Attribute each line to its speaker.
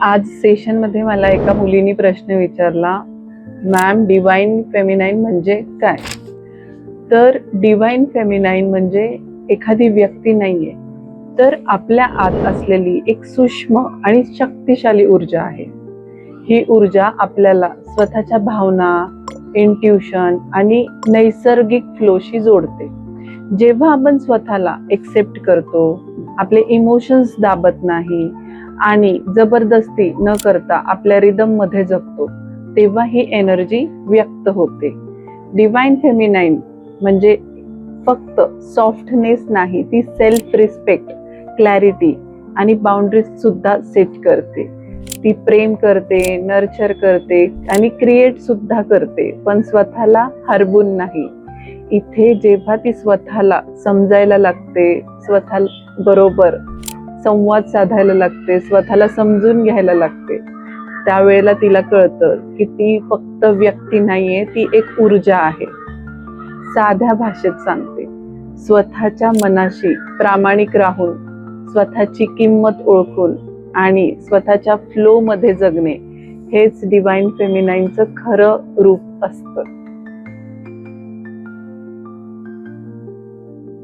Speaker 1: आज सेशनमध्ये मला एका मुलीने प्रश्न विचारला, मॅम डिवाइन फेमिनाईन म्हणजे काय? तर डिवाइन फेमिनाईन म्हणजे एखादी व्यक्ती नाहीये, तर आपल्या आत असलेली एक सूक्ष्म आणि शक्तिशाली ऊर्जा आहे. ही ऊर्जा आपल्याला स्वतःच्या भावना, इंट्युशन आणि नैसर्गिक फ्लोशी जोडते. जेव्हा आपण स्वतःला एक्सेप्ट करतो, आपले इमोशन्स दाबत नाही आणि जबरदस्ती न करता आपल्या रिदम मध्ये जगतो, तेव्हा ही एनर्जी व्यक्त होते. डिवाइन फेमिनाईन म्हणजे फक्त सॉफ्टनेस नाही, ती सेल्फ रिस्पेक्ट, क्लॅरिटी आणि बाउंड्रीज सुद्धा सेट करते. ती प्रेम करते, नर्चर करते आणि क्रिएट सुद्धा करते, पण स्वतःला हरवून नाही. इथे जेव्हा ती स्वतःला समजायला लागते, स्वतः बरोबर संवाद साधायला लागते, स्वतःला समजून घ्यायला लागते, त्यावेळेला तिला कळतं की ती फक्त व्यक्ती नाहीये, ती एक ऊर्जा आहे. साध्या भाषेत सांगते, स्वतःच्या मनाशी प्रामाणिक राहून, स्वतःची किंमत ओळखून आणि स्वतःच्या फ्लो मध्ये जगणे, हेच डिवाइन फेमिनाईनचं खरं रूप असतं.